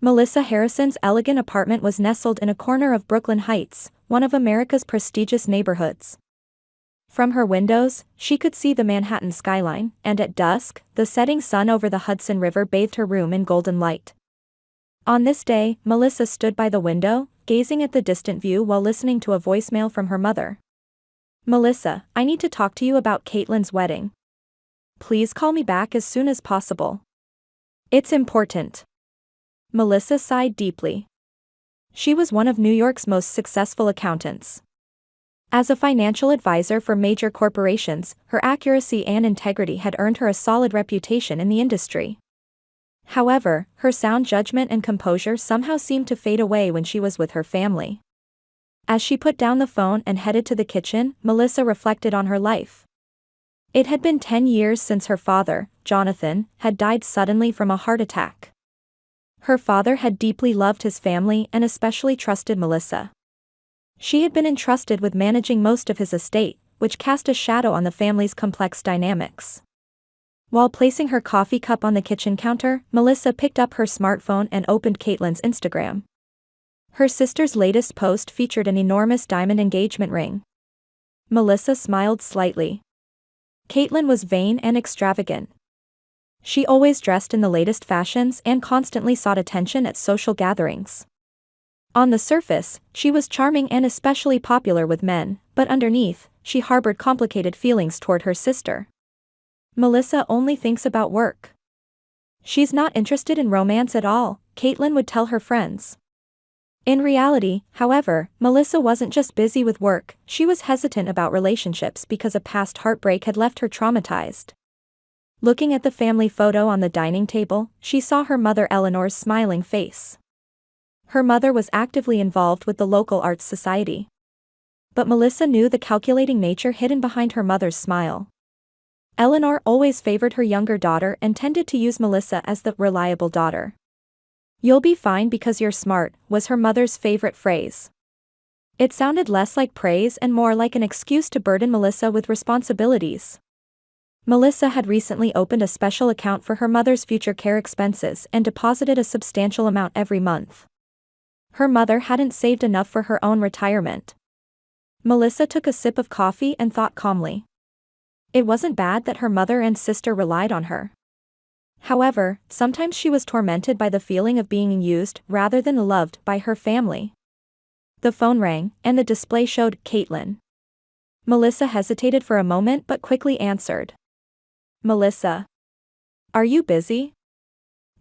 Melissa Harrison's elegant apartment was nestled in a corner of Brooklyn Heights, one of America's prestigious neighborhoods. From her windows, she could see the Manhattan skyline, and at dusk, the setting sun over the Hudson River bathed her room in golden light. On this day, Melissa stood by the window, gazing at the distant view while listening to a voicemail from her mother. "Melissa, I need to talk to you about Caitlin's wedding. Please call me back as soon as possible. It's important." Melissa sighed deeply. She was one of New York's most successful accountants. As a financial advisor for major corporations, her accuracy and integrity had earned her a solid reputation in the industry. However, her sound judgment and composure somehow seemed to fade away when she was with her family. As she put down the phone and headed to the kitchen, Melissa reflected on her life. It had been 10 years since her father, Jonathan, had died suddenly from a heart attack. Her father had deeply loved his family and especially trusted Melissa. She had been entrusted with managing most of his estate, which cast a shadow on the family's complex dynamics. While placing her coffee cup on the kitchen counter, Melissa picked up her smartphone and opened Caitlin's Instagram. Her sister's latest post featured an enormous diamond engagement ring. Melissa smiled slightly. Caitlin was vain and extravagant. She always dressed in the latest fashions and constantly sought attention at social gatherings. On the surface, she was charming and especially popular with men, but underneath, she harbored complicated feelings toward her sister. "Melissa only thinks about work. She's not interested in romance at all," Caitlin would tell her friends. In reality, however, Melissa wasn't just busy with work, she was hesitant about relationships because a past heartbreak had left her traumatized. Looking at the family photo on the dining table, she saw her mother Eleanor's smiling face. Her mother was actively involved with the local arts society. But Melissa knew the calculating nature hidden behind her mother's smile. Eleanor always favored her younger daughter and tended to use Melissa as the reliable daughter. "You'll be fine because you're smart," was her mother's favorite phrase. It sounded less like praise and more like an excuse to burden Melissa with responsibilities. Melissa had recently opened a special account for her mother's future care expenses and deposited a substantial amount every month. Her mother hadn't saved enough for her own retirement. Melissa took a sip of coffee and thought calmly. It wasn't bad that her mother and sister relied on her. However, sometimes she was tormented by the feeling of being used rather than loved by her family. The phone rang, and the display showed Caitlin. Melissa hesitated for a moment but quickly answered. "Melissa. Are you busy?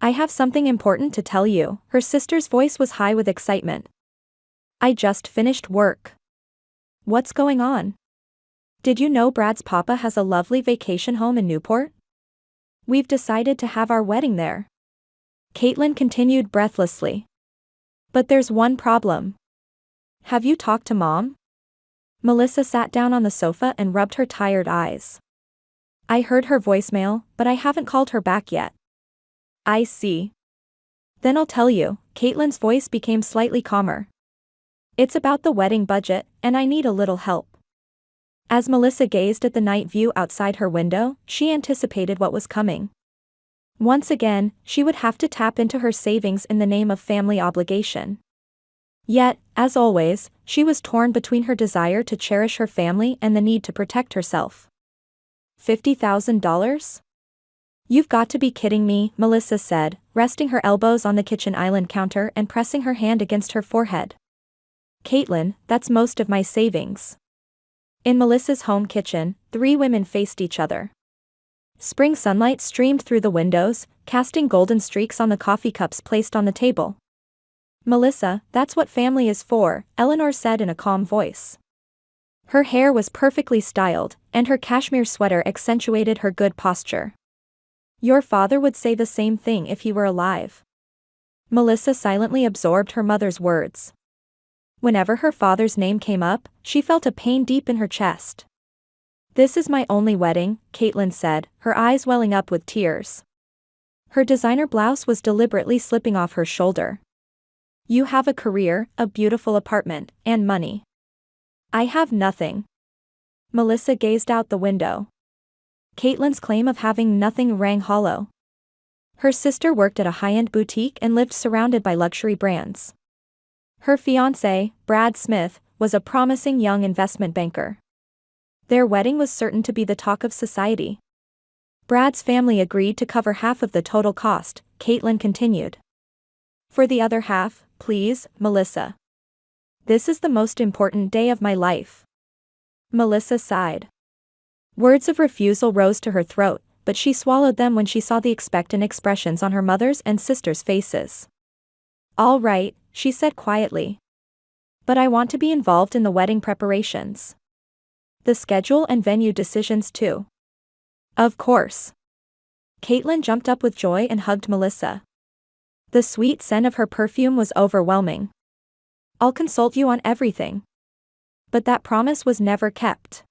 I have something important to tell you." Her sister's voice was high with excitement. "I just finished work." "What's going on? Did you know Brad's papa has a lovely vacation home in Newport? We've decided to have our wedding there." Caitlin continued breathlessly. "But there's one problem. Have you talked to Mom?" Melissa sat down on the sofa and rubbed her tired eyes. "I heard her voicemail, but I haven't called her back yet." "I see. Then I'll tell you." Caitlin's voice became slightly calmer. "It's about the wedding budget, and I need a little help." As Melissa gazed at the night view outside her window, she anticipated what was coming. Once again, she would have to tap into her savings in the name of family obligation. Yet, as always, she was torn between her desire to cherish her family and the need to protect herself. $50,000? "You've got to be kidding me," Melissa said, resting her elbows on the kitchen island counter and pressing her hand against her forehead. "Caitlin, that's most of my savings." In Melissa's home kitchen, three women faced each other. Spring sunlight streamed through the windows, casting golden streaks on the coffee cups placed on the table. "Melissa, that's what family is for," Eleanor said in a calm voice. Her hair was perfectly styled, and her cashmere sweater accentuated her good posture. "Your father would say the same thing if he were alive." Melissa silently absorbed her mother's words. Whenever her father's name came up, she felt a pain deep in her chest. "This is my only wedding," Caitlin said, her eyes welling up with tears. Her designer blouse was deliberately slipping off her shoulder. "You have a career, a beautiful apartment, and money. I have nothing." Melissa gazed out the window. Caitlin's claim of having nothing rang hollow. Her sister worked at a high-end boutique and lived surrounded by luxury brands. Her fiancé, Brad Smith, was a promising young investment banker. Their wedding was certain to be the talk of society. Brad's family agreed to cover half of the total cost, Caitlin continued. For the other half, please, Melissa. This is the most important day of my life. Melissa sighed. Words of refusal rose to her throat, but she swallowed them when she saw the expectant expressions on her mother's and sister's faces. All right, she said quietly. But I want to be involved in the wedding preparations. The schedule and venue decisions too. Of course. Caitlin jumped up with joy and hugged Melissa. The sweet scent of her perfume was overwhelming. I'll consult you on everything. But that promise was never kept.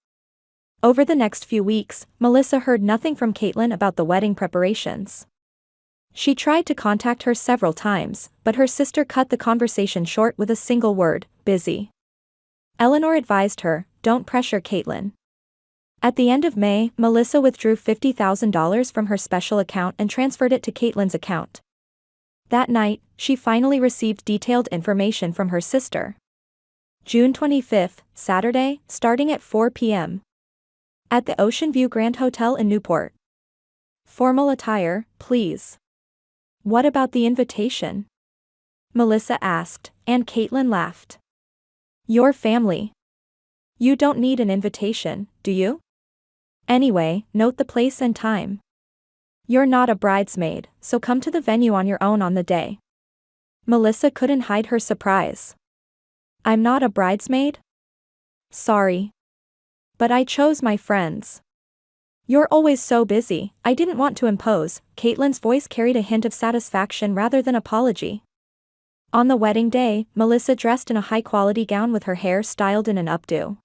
Over the next few weeks, Melissa heard nothing from Caitlin about the wedding preparations. She tried to contact her several times, but her sister cut the conversation short with a single word, busy. Eleanor advised her, don't pressure Caitlin. At the end of May, Melissa withdrew $50,000 from her special account and transferred it to Caitlin's account. That night, she finally received detailed information from her sister. June 25, Saturday, starting at 4 p.m. At the Ocean View Grand Hotel in Newport. Formal attire, please. What about the invitation? Melissa asked, and Caitlin laughed. Your family. You don't need an invitation, do you? Anyway, note the place and time. You're not a bridesmaid, so come to the venue on your own on the day. Melissa couldn't hide her surprise. I'm not a bridesmaid? Sorry. But I chose my friends. You're always so busy, I didn't want to impose. Caitlin's voice carried a hint of satisfaction rather than apology. On the wedding day, Melissa dressed in a high-quality gown with her hair styled in an updo.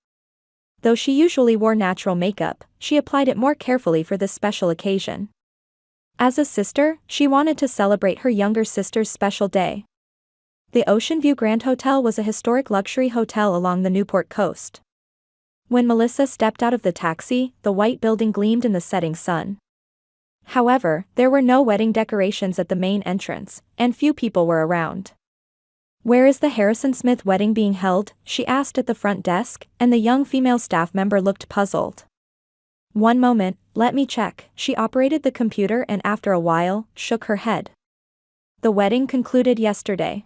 Though she usually wore natural makeup, she applied it more carefully for this special occasion. As a sister, she wanted to celebrate her younger sister's special day. The Ocean View Grand Hotel was a historic luxury hotel along the Newport coast. When Melissa stepped out of the taxi, the white building gleamed in the setting sun. However, there were no wedding decorations at the main entrance, and few people were around. Where is the Harrison Smith wedding being held? She asked at the front desk, and the young female staff member looked puzzled. One moment, let me check. She operated the computer and after a while, shook her head. The wedding concluded yesterday.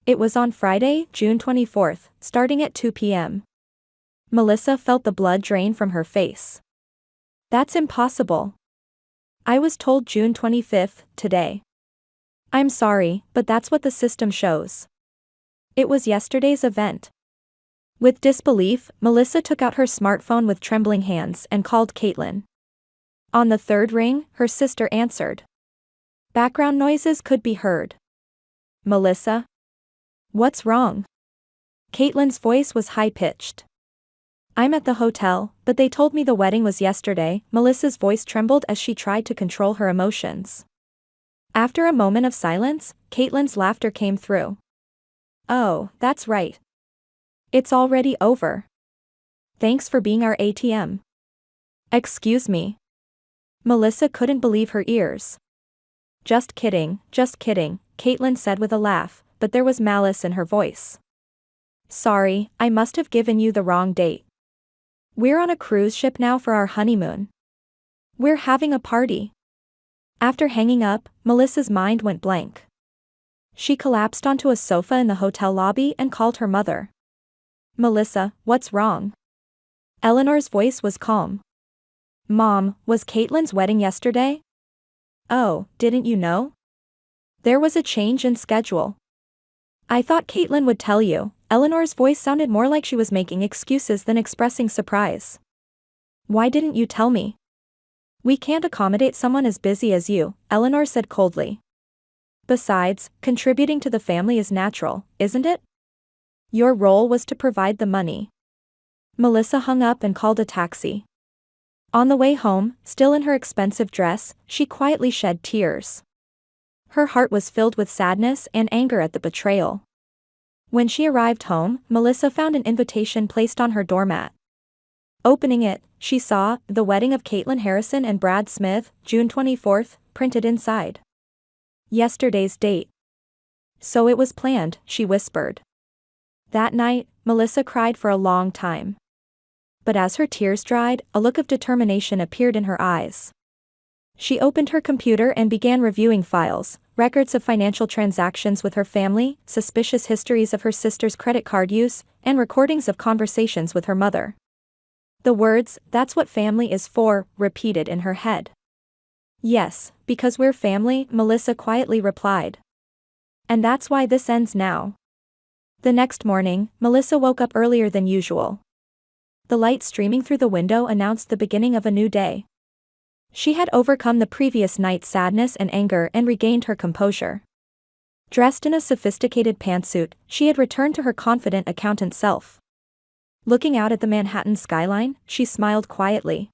It was on Friday, June 24th, starting at 2 p.m. Melissa felt the blood drain from her face. That's impossible. I was told June 25th, today. I'm sorry, but that's what the system shows. It was yesterday's event. With disbelief, Melissa took out her smartphone with trembling hands and called Caitlin. On the third ring, her sister answered. Background noises could be heard. Melissa? What's wrong? Caitlin's voice was high-pitched. I'm at the hotel, but they told me the wedding was yesterday. Melissa's voice trembled as she tried to control her emotions. After a moment of silence, Caitlin's laughter came through. Oh, that's right. It's already over. Thanks for being our ATM. Excuse me. Melissa couldn't believe her ears. Just kidding, Caitlin said with a laugh, but there was malice in her voice. Sorry, I must have given you the wrong date. We're on a cruise ship now for our honeymoon. We're having a party. After hanging up, Melissa's mind went blank. She collapsed onto a sofa in the hotel lobby and called her mother. Melissa, what's wrong? Eleanor's voice was calm. Mom, was Caitlin's wedding yesterday? Oh, didn't you know? There was a change in schedule. I thought Caitlin would tell you. Eleanor's voice sounded more like she was making excuses than expressing surprise. Why didn't you tell me? We can't accommodate someone as busy as you, Eleanor said coldly. Besides, contributing to the family is natural, isn't it? Your role was to provide the money. Melissa hung up and called a taxi. On the way home, still in her expensive dress, she quietly shed tears. Her heart was filled with sadness and anger at the betrayal. When she arrived home, Melissa found an invitation placed on her doormat. Opening it, she saw, "The wedding of Caitlin Harrison and Brad Smith, June 24th, printed inside. Yesterday's date. So it was planned, she whispered. That night, Melissa cried for a long time. But as her tears dried, a look of determination appeared in her eyes. She opened her computer and began reviewing files, records of financial transactions with her family, suspicious histories of her sister's credit card use, and recordings of conversations with her mother. The words, "That's what family is for," repeated in her head. Yes, because we're family, Melissa quietly replied. And that's why this ends now. The next morning, Melissa woke up earlier than usual. The light streaming through the window announced the beginning of a new day. She had overcome the previous night's sadness and anger and regained her composure. Dressed in a sophisticated pantsuit, she had returned to her confident accountant self. Looking out at the Manhattan skyline, she smiled quietly.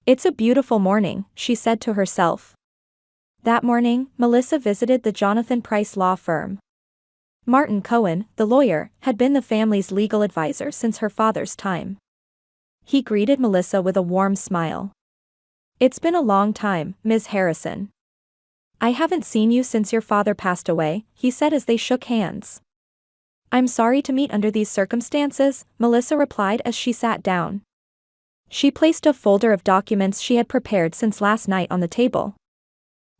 It's a beautiful morning, she said to herself. That morning, Melissa visited the Jonathan Price law firm. Martin Cohen, the lawyer, had been the family's legal advisor since her father's time. He greeted Melissa with a warm smile. It's been a long time, Ms. Harrison. I haven't seen you since your father passed away, he said as they shook hands. I'm sorry to meet under these circumstances, Melissa replied as she sat down. She placed a folder of documents she had prepared since last night on the table.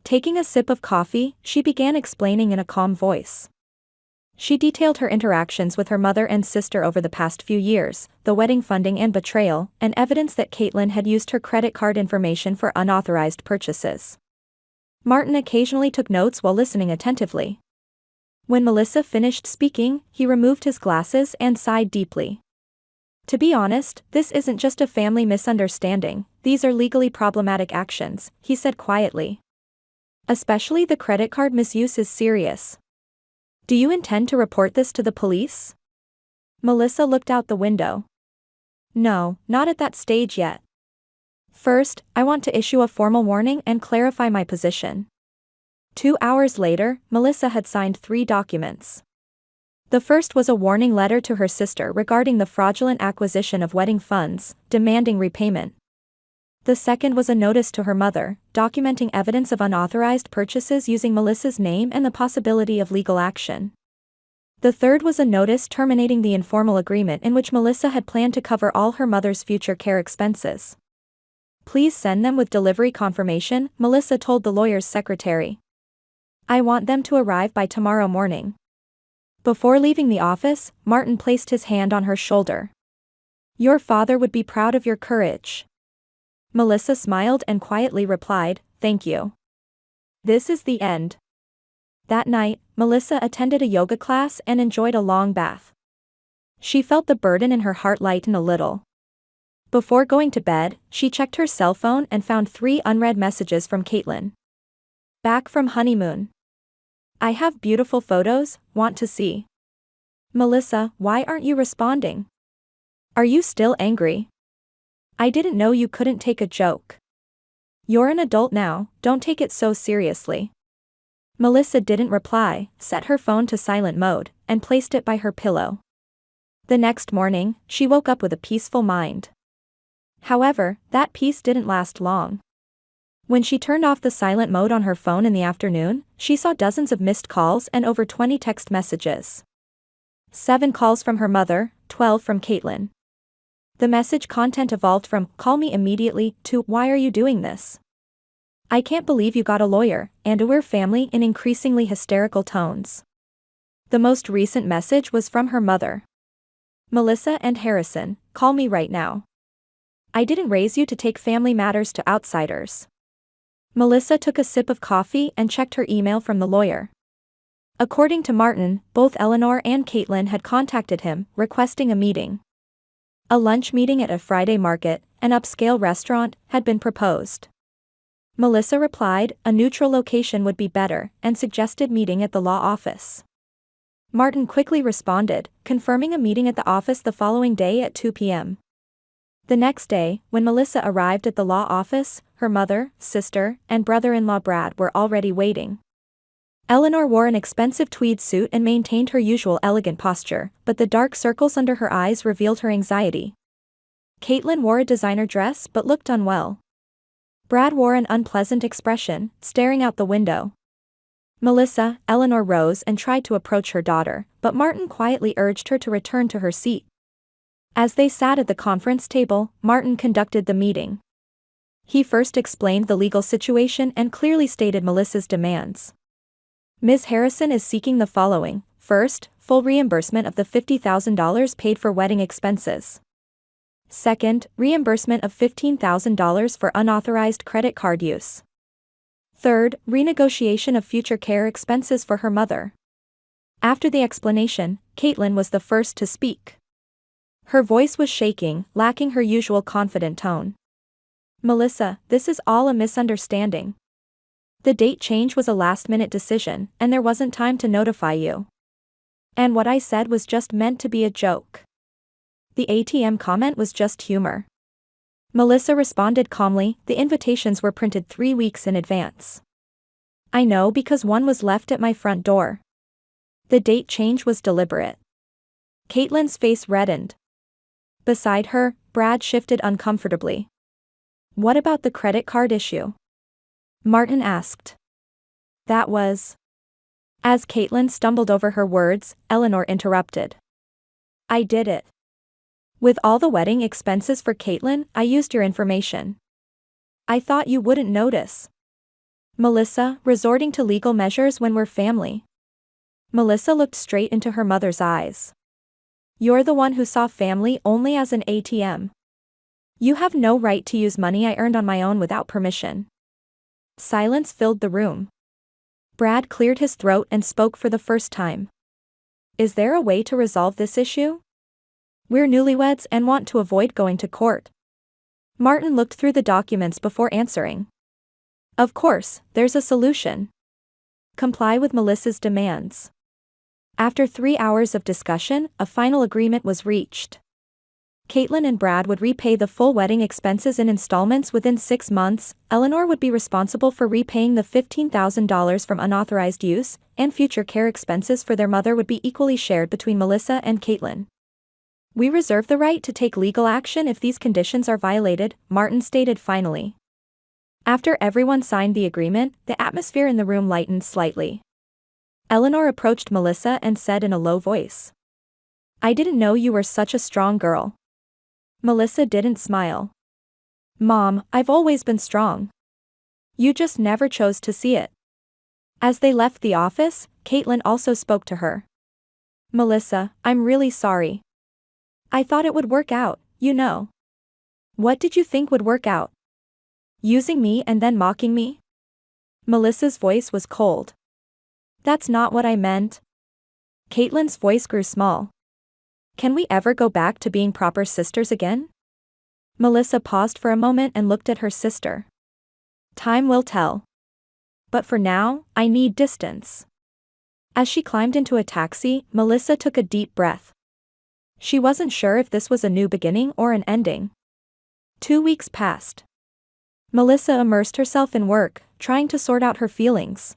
Taking a sip of coffee, she began explaining in a calm voice. She detailed her interactions with her mother and sister over the past few years, the wedding funding and betrayal, and evidence that Caitlin had used her credit card information for unauthorized purchases. Martin occasionally took notes while listening attentively. When Melissa finished speaking, he removed his glasses and sighed deeply. To be honest, this isn't just a family misunderstanding, these are legally problematic actions, he said quietly. Especially the credit card misuse is serious. Do you intend to report this to the police? Melissa looked out the window. No, not at that stage yet. First, I want to issue a formal warning and clarify my position. 2 hours later, Melissa had signed 3 documents. The first was a warning letter to her sister regarding the fraudulent acquisition of wedding funds, demanding repayment. The second was a notice to her mother, documenting evidence of unauthorized purchases using Melissa's name and the possibility of legal action. The third was a notice terminating the informal agreement in which Melissa had planned to cover all her mother's future care expenses. Please send them with delivery confirmation, Melissa told the lawyer's secretary. I want them to arrive by tomorrow morning. Before leaving the office, Martin placed his hand on her shoulder. Your father would be proud of your courage. Melissa smiled and quietly replied, Thank you. This is the end. That night, Melissa attended a yoga class and enjoyed a long bath. She felt the burden in her heart lighten a little. Before going to bed, she checked her cell phone and found 3 unread messages from Caitlin. Back from honeymoon. I have beautiful photos, want to see. Melissa, why aren't you responding? Are you still angry? I didn't know you couldn't take a joke. You're an adult now, don't take it so seriously. Melissa didn't reply, set her phone to silent mode, and placed it by her pillow. The next morning, she woke up with a peaceful mind. However, that peace didn't last long. When she turned off the silent mode on her phone in the afternoon, she saw dozens of missed calls and over 20 text messages. 7 calls from her mother, 12 from Caitlin. The message content evolved from, call me immediately, to, why are you doing this? I can't believe you got a lawyer, and we're family in increasingly hysterical tones. The most recent message was from her mother. Melissa and Harrison, call me right now. I didn't raise you to take family matters to outsiders. Melissa took a sip of coffee and checked her email from the lawyer. According to Martin, both Eleanor and Caitlin had contacted him, requesting a meeting. A lunch meeting at a Friday market, an upscale restaurant, had been proposed. Melissa replied, a neutral location would be better, and suggested meeting at the law office. Martin quickly responded, confirming a meeting at the office the following day at 2 p.m. The next day, when Melissa arrived at the law office, her mother, sister, and brother-in-law Brad were already waiting. Eleanor wore an expensive tweed suit and maintained her usual elegant posture, but the dark circles under her eyes revealed her anxiety. Caitlin wore a designer dress but looked unwell. Brad wore an unpleasant expression, staring out the window. Melissa, Eleanor rose and tried to approach her daughter, but Martin quietly urged her to return to her seat. As they sat at the conference table, Martin conducted the meeting. He first explained the legal situation and clearly stated Melissa's demands. Ms. Harrison is seeking the following: first, full reimbursement of the $50,000 paid for wedding expenses. Second, reimbursement of $15,000 for unauthorized credit card use. Third, renegotiation of future care expenses for her mother. After the explanation, Caitlin was the first to speak. Her voice was shaking, lacking her usual confident tone. Melissa, this is all a misunderstanding. The date change was a last-minute decision, and there wasn't time to notify you. And what I said was just meant to be a joke. The ATM comment was just humor. Melissa responded calmly, the invitations were printed 3 weeks in advance. I know because one was left at my front door. The date change was deliberate. Caitlin's face reddened. Beside her, Brad shifted uncomfortably. What about the credit card issue? Martin asked. That was... As Caitlin stumbled over her words, Eleanor interrupted. I did it. With all the wedding expenses for Caitlin, I used your information. I thought you wouldn't notice. Melissa, resorting to legal measures when we're family. Melissa looked straight into her mother's eyes. You're the one who saw family only as an ATM. You have no right to use money I earned on my own without permission. Silence filled the room. Brad cleared his throat and spoke for the first time. Is there a way to resolve this issue? We're newlyweds and want to avoid going to court. Martin looked through the documents before answering. Of course, there's a solution. Comply with Melissa's demands. After 3 hours of discussion, a final agreement was reached. Caitlin and Brad would repay the full wedding expenses in installments within 6 months, Eleanor would be responsible for repaying the $15,000 from unauthorized use, and future care expenses for their mother would be equally shared between Melissa and Caitlin. We reserve the right to take legal action if these conditions are violated, Martin stated finally. After everyone signed the agreement, the atmosphere in the room lightened slightly. Eleanor approached Melissa and said in a low voice. I didn't know you were such a strong girl. Melissa didn't smile. Mom, I've always been strong. You just never chose to see it. As they left the office, Caitlin also spoke to her. Melissa, I'm really sorry. I thought it would work out, you know. What did you think would work out? Using me and then mocking me? Melissa's voice was cold. That's not what I meant. Caitlin's voice grew small. Can we ever go back to being proper sisters again? Melissa paused for a moment and looked at her sister. Time will tell. But for now, I need distance. As she climbed into a taxi, Melissa took a deep breath. She wasn't sure if this was a new beginning or an ending. 2 weeks passed. Melissa immersed herself in work, trying to sort out her feelings.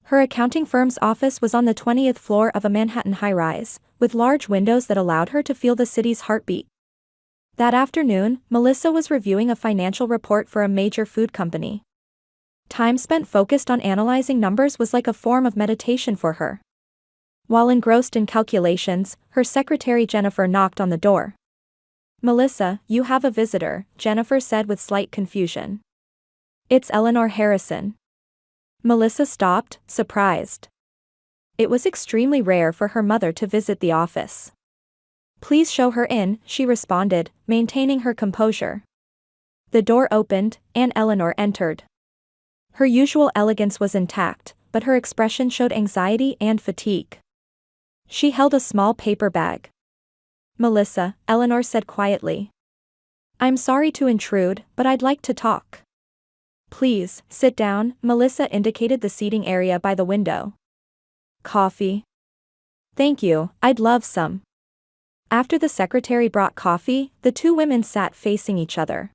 Her accounting firm's office was on the 20th floor of a Manhattan high-rise, with large windows that allowed her to feel the city's heartbeat. That afternoon, Melissa was reviewing a financial report for a major food company. Time spent focused on analyzing numbers was like a form of meditation for her. While engrossed in calculations, her secretary Jennifer knocked on the door. Melissa, you have a visitor, Jennifer said with slight confusion. It's Eleanor Harrison. Melissa stopped, surprised. It was extremely rare for her mother to visit the office. Please show her in, she responded, maintaining her composure. The door opened, and Eleanor entered. Her usual elegance was intact, but her expression showed anxiety and fatigue. She held a small paper bag. Melissa, Eleanor said quietly. I'm sorry to intrude, but I'd like to talk. Please, sit down, Melissa indicated the seating area by the window. Coffee? Thank you, I'd love some. After the secretary brought coffee, the two women sat facing each other.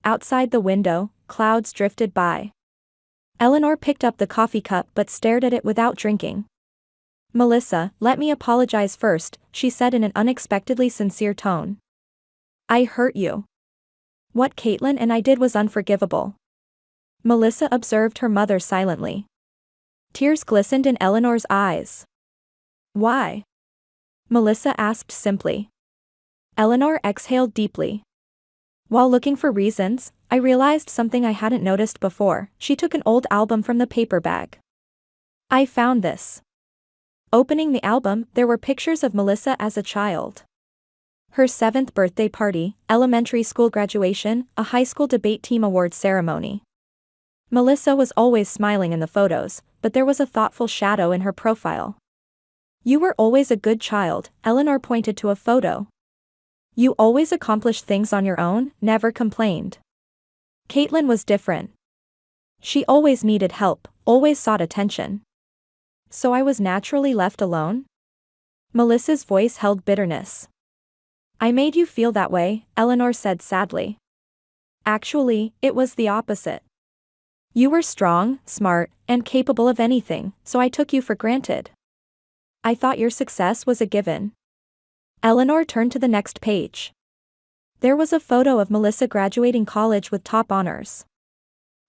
Outside the window, clouds drifted by. Eleanor picked up the coffee cup but stared at it without drinking. Melissa, let me apologize first, she said in an unexpectedly sincere tone. I hurt you. What Caitlin and I did was unforgivable. Melissa observed her mother silently. Tears glistened in Eleanor's eyes. Why? Melissa asked simply. Eleanor exhaled deeply. While looking for reasons, I realized something I hadn't noticed before. She took an old album from the paper bag. I found this. Opening the album, there were pictures of Melissa as a child. Her 7th birthday party, elementary school graduation, a high school debate team awards ceremony. Melissa was always smiling in the photos, but there was a thoughtful shadow in her profile. You were always a good child, Eleanor pointed to a photo. You always accomplished things on your own, never complained. Caitlin was different. She always needed help, always sought attention. So I was naturally left alone? Melissa's voice held bitterness. I made you feel that way, Eleanor said sadly. Actually, it was the opposite. You were strong, smart, and capable of anything, so I took you for granted. I thought your success was a given. Eleanor turned to the next page. There was a photo of Melissa graduating college with top honors.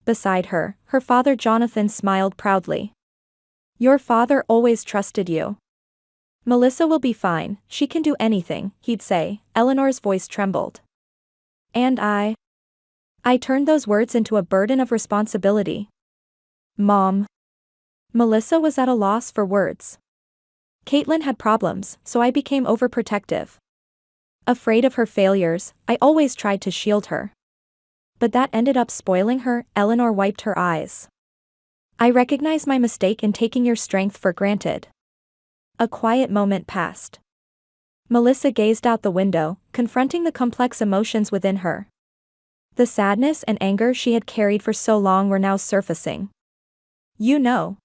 Beside her, her father Jonathan smiled proudly. Your father always trusted you. Melissa will be fine, she can do anything, he'd say. Eleanor's voice trembled. And I turned those words into a burden of responsibility. Mom. Melissa was at a loss for words. Caitlin had problems, so I became overprotective. Afraid of her failures, I always tried to shield her. But that ended up spoiling her. Eleanor wiped her eyes. I recognize my mistake in taking your strength for granted. A quiet moment passed. Melissa gazed out the window, confronting the complex emotions within her. The sadness and anger she had carried for so long were now surfacing. You know.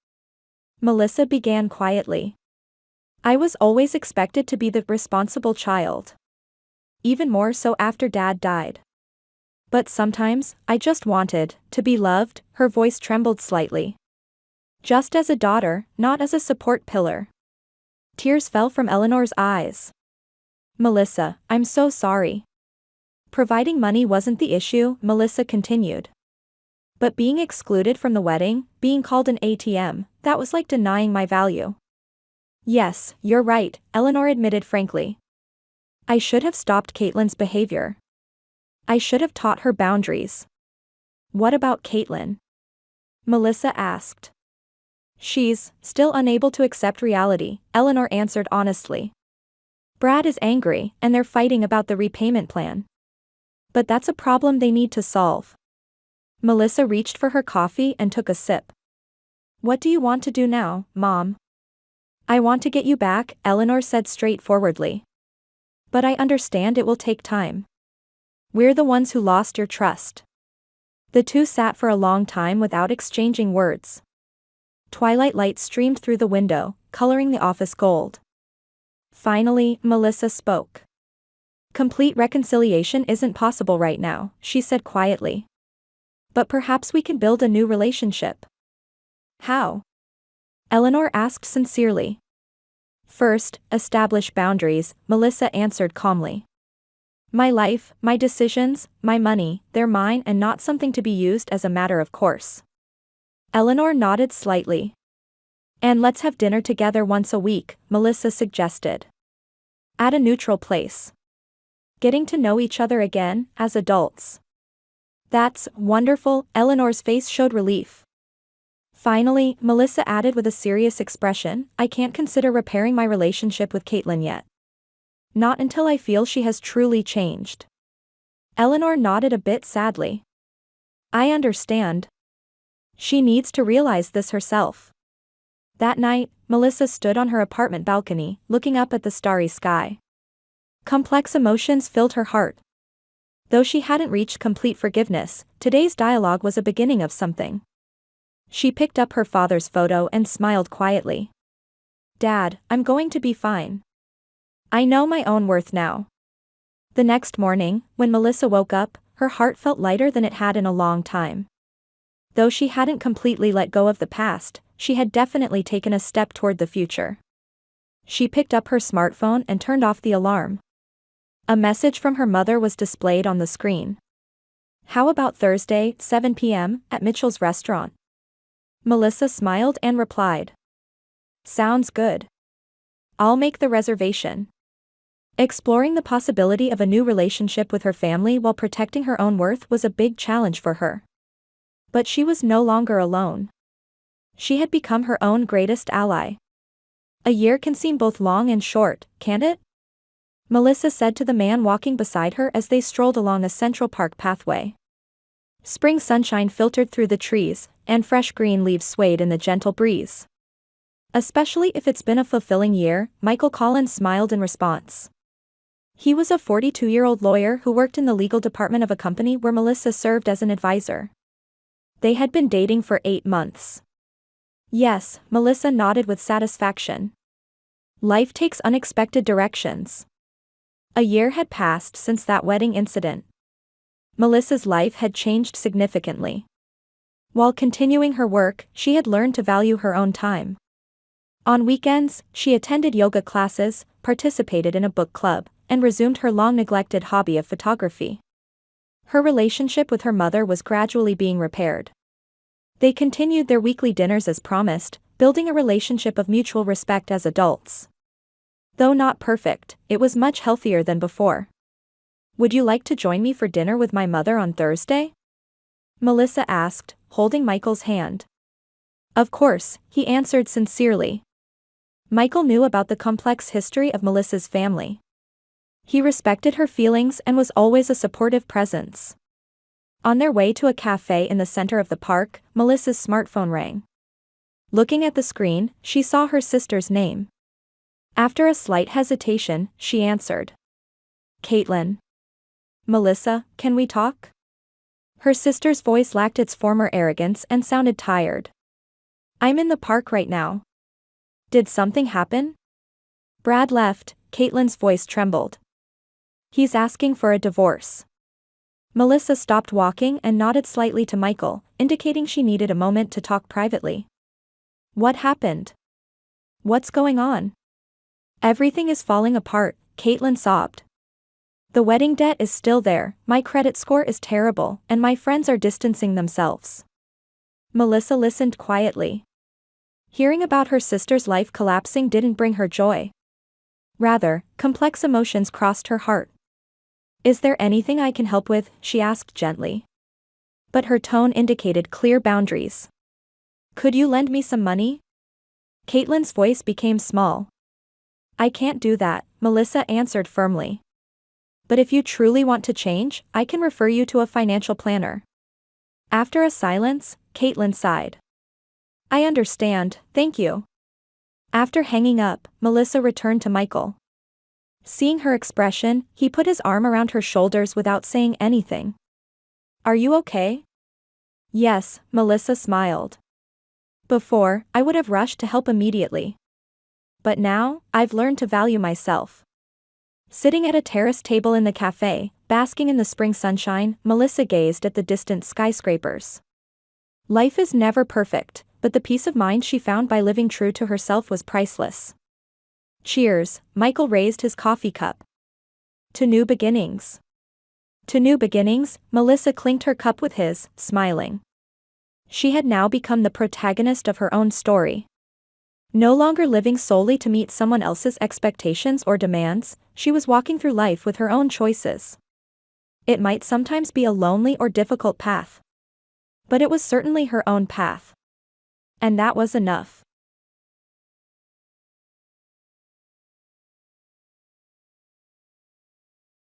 Melissa began quietly. I was always expected to be the responsible child. Even more so after Dad died. But sometimes, I just wanted to be loved. Her voice trembled slightly. Just as a daughter, not as a support pillar. Tears fell from Eleanor's eyes. Melissa, I'm so sorry. Providing money wasn't the issue, Melissa continued. But being excluded from the wedding, being called an ATM, that was like denying my value. Yes, you're right, Eleanor admitted frankly. I should have stopped Caitlin's behavior. I should have taught her boundaries. What about Caitlin? Melissa asked. She's still unable to accept reality, Eleanor answered honestly. Brad is angry, and they're fighting about the repayment plan. But that's a problem they need to solve. Melissa reached for her coffee and took a sip. What do you want to do now, Mom? I want to get you back, Eleanor said straightforwardly. But I understand it will take time. We're the ones who lost your trust. The two sat for a long time without exchanging words. Twilight light streamed through the window, coloring the office gold. Finally, Melissa spoke. Complete reconciliation isn't possible right now, she said quietly. But perhaps we can build a new relationship. How? Eleanor asked sincerely. First, establish boundaries, Melissa answered calmly. My life, my decisions, my money, they're mine and not something to be used as a matter of course. Eleanor nodded slightly. And let's have dinner together once a week, Melissa suggested. At a neutral place. Getting to know each other again, as adults. That's wonderful, Eleanor's face showed relief. Finally, Melissa added with a serious expression, I can't consider repairing my relationship with Caitlin yet. Not until I feel she has truly changed. Eleanor nodded a bit sadly. I understand. She needs to realize this herself. That night, Melissa stood on her apartment balcony, looking up at the starry sky. Complex emotions filled her heart. Though she hadn't reached complete forgiveness, today's dialogue was a beginning of something. She picked up her father's photo and smiled quietly. Dad, I'm going to be fine. I know my own worth now. The next morning, when Melissa woke up, her heart felt lighter than it had in a long time. Though she hadn't completely let go of the past, she had definitely taken a step toward the future. She picked up her smartphone and turned off the alarm. A message from her mother was displayed on the screen. How about Thursday, 7 p.m., at Mitchell's restaurant? Melissa smiled and replied. Sounds good. I'll make the reservation. Exploring the possibility of a new relationship with her family while protecting her own worth was a big challenge for her. But she was no longer alone. She had become her own greatest ally. A year can seem both long and short, can't it? Melissa said to the man walking beside her as they strolled along a Central Park pathway. Spring sunshine filtered through the trees, and fresh green leaves swayed in the gentle breeze. Especially if it's been a fulfilling year, Michael Collins smiled in response. He was a 42-year-old lawyer who worked in the legal department of a company where Melissa served as an advisor. They had been dating for 8 months. Yes, Melissa nodded with satisfaction. Life takes unexpected directions. A year had passed since that wedding incident. Melissa's life had changed significantly. While continuing her work, she had learned to value her own time. On weekends, she attended yoga classes, participated in a book club, and resumed her long-neglected hobby of photography. Her relationship with her mother was gradually being repaired. They continued their weekly dinners as promised, building a relationship of mutual respect as adults. Though not perfect, it was much healthier than before. Would you like to join me for dinner with my mother on Thursday? Melissa asked, holding Michael's hand. Of course, he answered sincerely. Michael knew about the complex history of Melissa's family. He respected her feelings and was always a supportive presence. On their way to a cafe in the center of the park, Melissa's smartphone rang. Looking at the screen, she saw her sister's name. After a slight hesitation, she answered. Caitlin. Melissa, can we talk? Her sister's voice lacked its former arrogance and sounded tired. I'm in the park right now. Did something happen? Brad left, Caitlin's voice trembled. He's asking for a divorce. Melissa stopped walking and nodded slightly to Michael, indicating she needed a moment to talk privately. What happened? What's going on? Everything is falling apart, Caitlin sobbed. The wedding debt is still there, my credit score is terrible, and my friends are distancing themselves. Melissa listened quietly. Hearing about her sister's life collapsing didn't bring her joy. Rather, complex emotions crossed her heart. Is there anything I can help with? She asked gently. But her tone indicated clear boundaries. Could you lend me some money? Caitlin's voice became small. I can't do that, Melissa answered firmly. But if you truly want to change, I can refer you to a financial planner. After a silence, Caitlin sighed. I understand, thank you. After hanging up, Melissa returned to Michael. Seeing her expression, he put his arm around her shoulders without saying anything. Are you okay? Yes, Melissa smiled. Before, I would have rushed to help immediately. But now, I've learned to value myself. Sitting at a terrace table in the cafe, basking in the spring sunshine, Melissa gazed at the distant skyscrapers. Life is never perfect, but the peace of mind she found by living true to herself was priceless. Cheers, Michael raised his coffee cup. To new beginnings. To new beginnings, Melissa clinked her cup with his, smiling. She had now become the protagonist of her own story. No longer living solely to meet someone else's expectations or demands, she was walking through life with her own choices. It might sometimes be a lonely or difficult path. But it was certainly her own path. And that was enough.